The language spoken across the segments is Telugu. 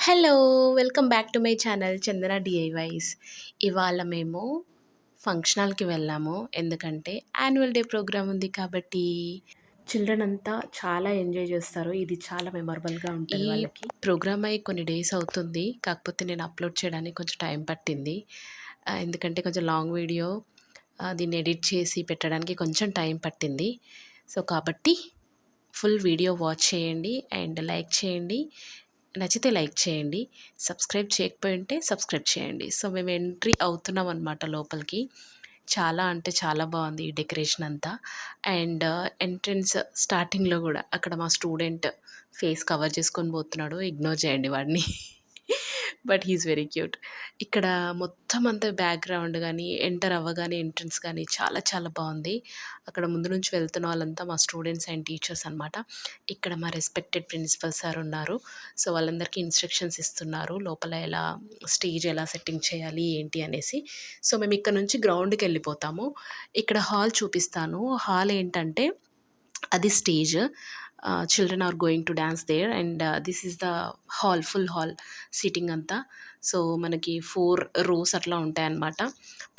Hello! Welcome back to my channel Chandana DIYs. ఇవాళ మేము ఫంక్షన్ హాల్‌కి వెళ్ళాము. ఎందుకంటే యాన్యువల్ డే ప్రోగ్రామ్ ఉంది కాబట్టి. చిల్డ్రన్ అంతా చాలా ఎంజాయ్ చేస్తారు. ఇది చాలా మెమరబుల్‌గా ఉంటది వాళ్ళకి. ప్రోగ్రామ్ అయ్యి కొన్ని డేస్ అవుతుంది. కాకపోతే నేను అప్‌లోడ్ చేయడానికి కొంచెం టైం పట్టింది. ఎందుకంటే కొంచెం లాంగ్ వీడియో దీన్ని ఎడిట్ చేసి పెట్టడానికి కొంచెం టైం పట్టింది. సో, కాబట్టి ఫుల్ వీడియో వాచ్ చేయండి అండ్ లైక్ చేయండి. నచ్చితే లైక్ చేయండి. సబ్స్క్రైబ్ చేయకపోయి ఉంటే సబ్స్క్రైబ్ చేయండి. సో, మేము ఎంట్రీ అవుతున్నాం అనమాట లోపలికి. చాలా అంటే చాలా బాగుంది ఈ డెకరేషన్ అంతా. అండ్ ఎంట్రన్స్ స్టార్టింగ్‌లో గూడా అక్కడ మా స్టూడెంట్ ఫేస్ కవర్ చేసుకొని పోతున్నాడు. ఇగ్నోర్ చేయండి వాడిని. But he is very cute. ఇక్కడ మొత్తం అంతా బ్యాక్‌గ్రౌండ్ గానీ, ఎంటర్ అవ్వగానే ఎంట్రన్స్ గానీ చాలా చాలా బావుంది. అక్కడ ముందు నుంచి వెళ్తున్న వాళ్ళంతా మా స్టూడెంట్స్ అండ్ టీచర్స్ అనమాట. ఇక్కడ మా రెస్పెక్టెడ్ ప్రిన్సిపల్ సార్ ఉన్నారు. సో, వాళ్ళందరికీ ఇన్‌స్ట్రక్షన్స్ ఇస్తున్నారు. లోపల స్టేజ్ ఎలా సెట్టింగ్ చేయాలి ఏంటి అనేసి. సో, మేము ఇక్కడ నుంచి గ్రౌండ్‌కెళ్ళిపోతాము. ఇక్కడ హాల్ చూపిస్తాను. హాల్ ఏంటంటే అది stage. Children are going to dance there and this is the hall, full hall seating అంతా. సో, మనకి 4 రోస్ అట్లా ఉంటాయన్నమాట.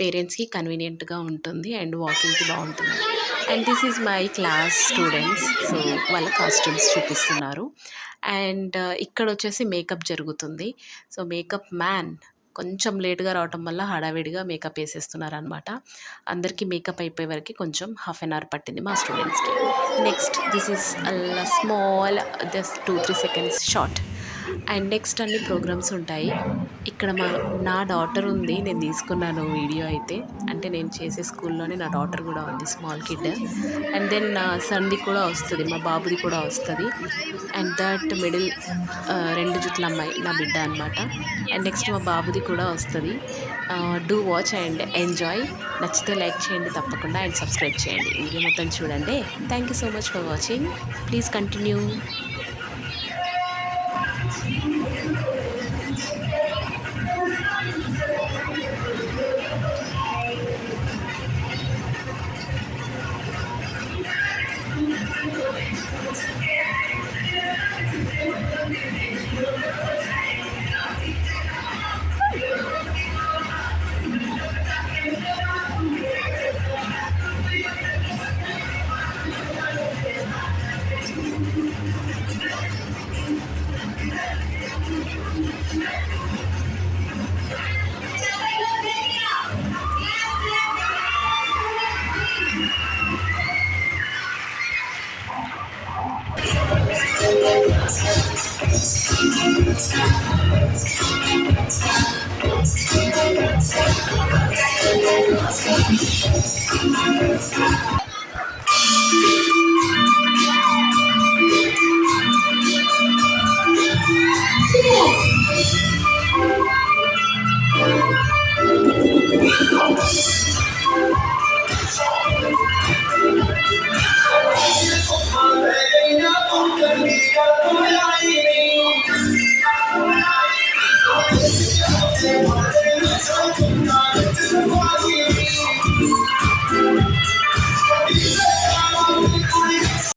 పేరెంట్స్‌కి కన్వీనియంట్‌గా ఉంటుంది అండ్ వాకింగ్‌కి బావుంటుంది. And this is my class students. So, వాళ్ళ కాస్ట్యూమ్స్ చూపిస్తున్నారు. అండ్ ఇక్కడొచ్చేసి మేకప్ జరుగుతుంది. సో, మేకప్ మ్యాన్ కొంచెం లేట్‌గా రావటం వల్ల హడావిడిగా మేకప్ ఏసేస్తున్నారనమాట. అందరికీ మేకప్ అయిపోయే వరకి కొంచెం హాఫ్ ఎన్ అవర్ పట్టింది మా స్టూడెంట్స్‌కి. Next this is small just 2-3 seconds short. And next అన్ని ప్రోగ్రామ్స్ ఉంటాయి. ఇక్కడ నా డాటర్ ఉంది. నేను తీసుకున్నాను వీడియో అయితే. అంటే నేను చేసే స్కూల్లోనే నా డాటర్ కూడా ఉంది, స్మాల్ కిడ్. అండ్ దెన్ నా సన్‌ది కూడా వస్తది. మా బాబుది కూడా వస్తది. అండ్ దట్ మిడిల్ 2 జుట్ల అమ్మాయి నా బిడ్డ అనమాట. అండ్ నెక్స్ట్ మా బాబుది కూడా వస్తది. Do watch and enjoy. నచ్చితే లైక్ చేయండి తప్పకుండా అండ్ సబ్స్క్రైబ్ చేయండి. వీడియో మొత్తం చూడండి. Thank you so much for watching. Please continue.